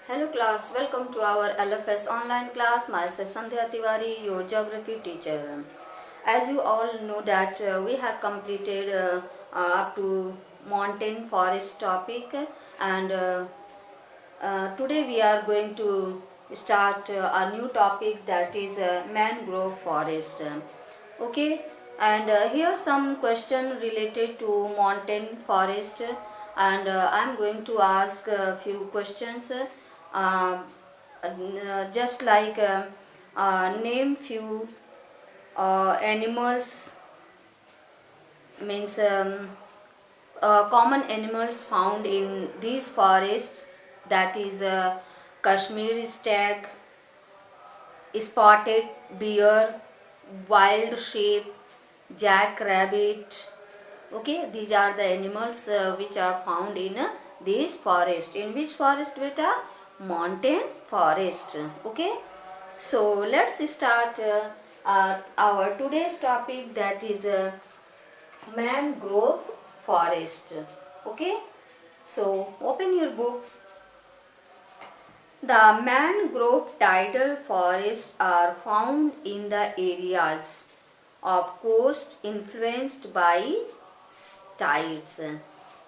Hello class, welcome to our LFS online class. Myself Sandhya Tiwari, your geography teacher. As you all know that we have completed up to mountain forest topic, and today we are going to start a new topic, that is mangrove forest. Okay, and here some question related to mountain forest, and I am going to ask a few questions. Uh, just like name few animals, means common animals found in these forests, that is Kashmiri stag, spotted deer, wild sheep, jackrabbit. Okay, these are the animals which are found in this forest. In which forest, beta? Mountain forest. Okay, so let's start our today's topic, that is mangrove forest. Okay, so open your book. The mangrove tidal forests are found in the areas of coast influenced by tides.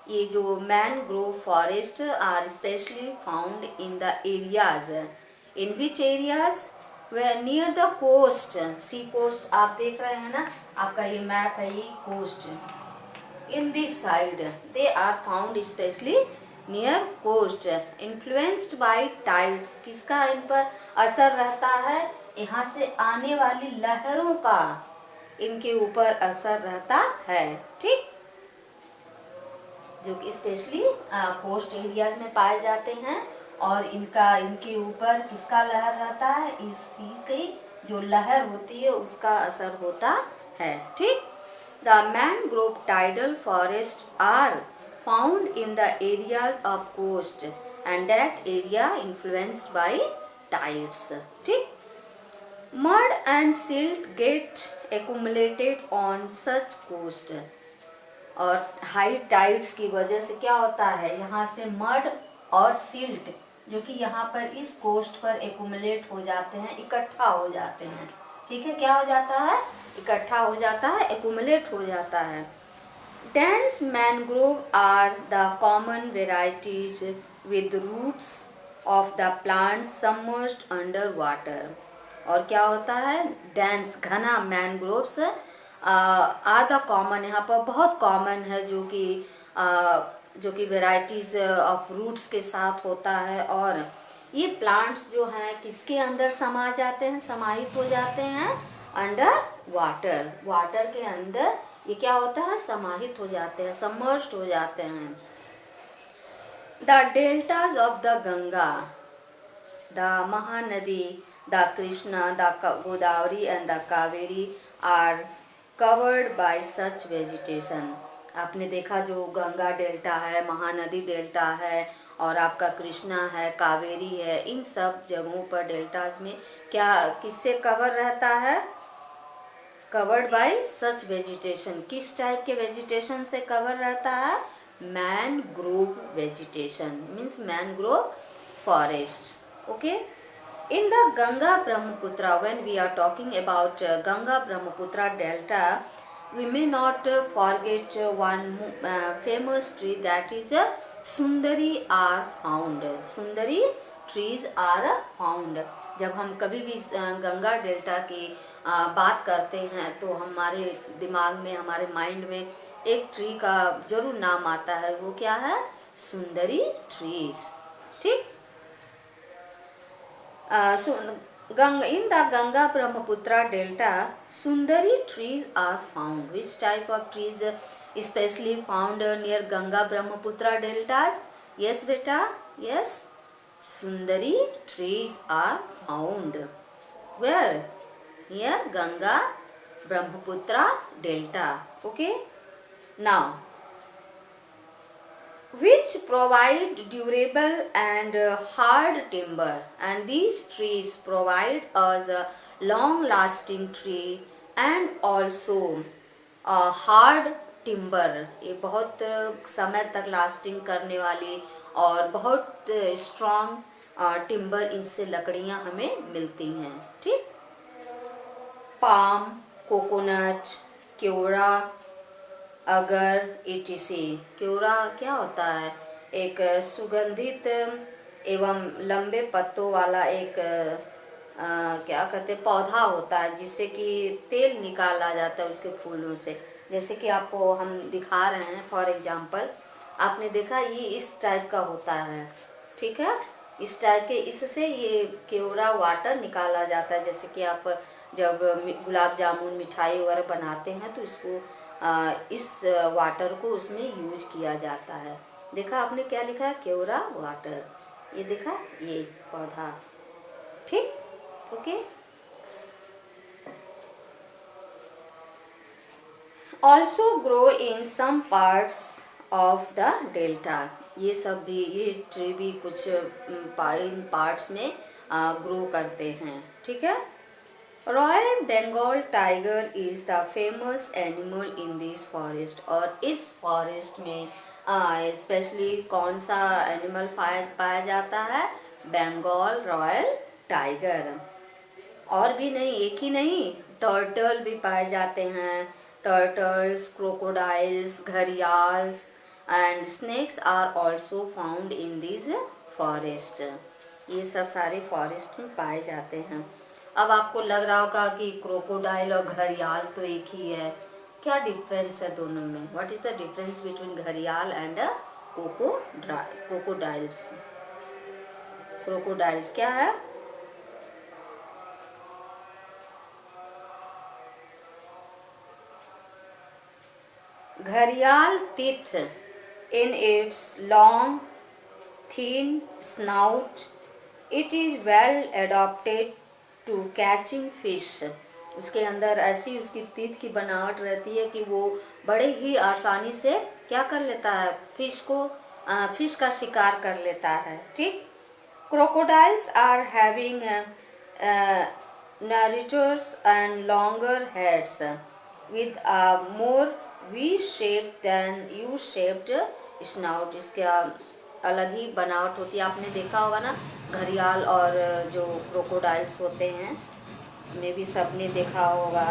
ये जो mangrove forest are specially found in the areas, in which areas? वे near the coast, sea coast आप देख रहे हैं ना, आपका ये मैप है, ये coast. In this side they are found specially near coast, influenced by tides. किसका इन पर असर रहता है? यहाँ से आने वाली लहरों का इनके ऊपर असर रहता है. ठीक, जो कि स्पेशली कोस्ट एरियाज में पाए जाते हैं, और इनके ऊपर किसका लहर रहता है? इस सी की जो लहर होती है उसका असर होता है. ठीक, the mangrove tidal forest are found in the areas of coast and that area influenced by tides. ठीक, mud and silt get accumulated on such coast. और हाई टाइड्स की वजह से क्या होता है, यहाँ से मड और सिल्ट जो कि यहाँ पर इस कोस्ट पर एक्यूमुलेट हो जाते हैं, इकट्ठा हो जाते हैं. ठीक है, क्या हो जाता है? इकट्ठा हो जाता है, एक्यूमुलेट हो जाता है. Dense mangrove are the common varieties with roots of the plant submerged under water. और क्या होता है? डेंस घना मैनग्रोव्स आर द कॉमन, यहाँ पर बहुत कॉमन है, जो कि वेराइटीज ऑफ रूट्स के साथ होता है. और ये प्लांट्स जो हैं किसके अंदर समा जाते हैं, समाहित हो जाते हैं? अंडर वाटर, वाटर के अंदर ये क्या होता है? समाहित हो जाते हैं, सबमर्ज्ड हो जाते हैं. The deltas of the Ganga, the Mahanadi, the Krishna, the Godavari and the Kaveri are covered by such vegetation. आपने देखा जो गंगा डेल्टा है, महानदी डेल्टा है, और आपका कृष्णा है, कावेरी है, इन सब जगहों पर डेल्टाज में क्या किससे कवर रहता है? Covered by such vegetation. किस टाइप के वेजिटेशन से कवर रहता है? Mangrove vegetation, means mangrove forest. Okay, in the Ganga Brahmaputra, when we are talking about Ganga Brahmaputra delta, we may not forget one famous tree, that is Sundari are found. Sundari trees are found. जब हम कभी भी Ganga delta की बात करते हैं तो हमारे दिमाग में, हमारे माइंड में एक ट्री का जरूर नाम आता है. वो क्या है? सुंदरी ट्रीज. ठीक, in the Ganga Brahmaputra delta, Sundari trees are found. Which type of trees especially found near Ganga Brahmaputra deltas? Yes, beta. Yes, Sundari trees are found. Where? Near Ganga Brahmaputra delta. Okay. Now, which provide durable and hard timber, and these trees provide us a long lasting tree and also a hard timber. ये बहुत समय तक lasting करने वाली और बहुत strong timber, इनसे लकड़ियाँ हमें मिलती हैं। ठीक, पाम, कोकोनट, केवड़ा, अगर, etc। केवड़ा क्या होता है? एक सुगंधित एवं लंबे पत्तों वाला एक क्या कहते हैं, पौधा होता है, जिससे कि तेल निकाला जाता है उसके फूलों से। जैसे कि आपको हम दिखा रहे हैं, फॉर एग्जांपल आपने देखा ये इस टाइप का होता है। ठीक है, इस टाइप के, इससे ये केवड़ा वाटर निकाला जाता है। जैसे कि आप जब गुलाब जामुन मिठाई वगैरह बनाते हैं तो इसको इस वाटर को उसमें यूज किया जाता है। देखा आपने क्या लिखा है? केवड़ा वाटर। ये देखा, ये पौधा। ठीक, okay. Also grow in some parts of the delta. ये सब भी, ये ट्री भी कुछ इन पार्ट्स में ग्रो करते हैं। ठीक है। Royal Bengal tiger is the famous animal in this forest. और इस फॉरेस्ट में स्पेशली कौन सा एनिमल पाया जाता है? Bengal royal tiger. और भी नहीं, एक ही नहीं, टर्टल भी पाए जाते हैं। Turtles, crocodiles, gharials and snakes are also found in this forest. ये सब सारे फॉरेस्ट में पाए जाते हैं। अब आपको लग रहा होगा कि क्रोकोडाइल और घड़ियाल तो एक ही है। क्या डिफरेंस है दोनों में? What is the difference between घड़ियाल एंड क्रोकोडाइल्स? क्रोकोडाइल्स क्या है? घड़ियाल teeth in its long, thin snout. It is well adapted to catching fish. उसके अंदर ऐसी उसकी teeth की बनावट रहती है कि वो बड़े ही आसानी से क्या कर लेता है? फिश का शिकार कर लेता है। ठीक। Crocodiles are having narrators and longer heads with a more V-shaped than U-shaped snout। इसके अलग ही बनावट होती है। आपने देखा होगा ना, घड़ियाल और जो क्रोकोडाइल्स होते हैं, में भी सबने देखा होगा,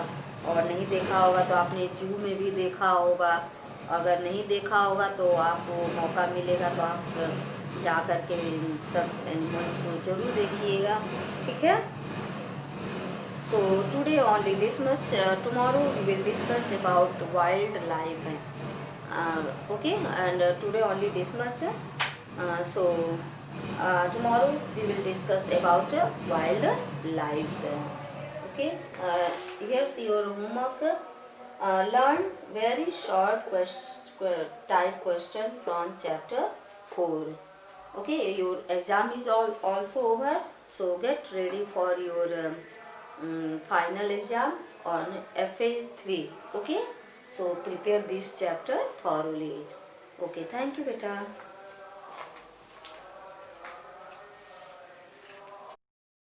और नहीं देखा होगा तो आपने जू में भी देखा होगा। अगर नहीं देखा होगा तो आपको मौका मिलेगा तो आप जा कर के सब एनिमल्स को जरूर देखिएगा। ठीक है। So today only this much. Tomorrow we will discuss about wildlife. Okay, and today only this much. Tomorrow we will discuss about wildlife. Okay. Here's your homework. Learn very short type question from chapter 4. Okay, your exam is also over, so get ready for your final exam on FA3. Okay, so prepare this chapter thoroughly. Okay, thank you beta.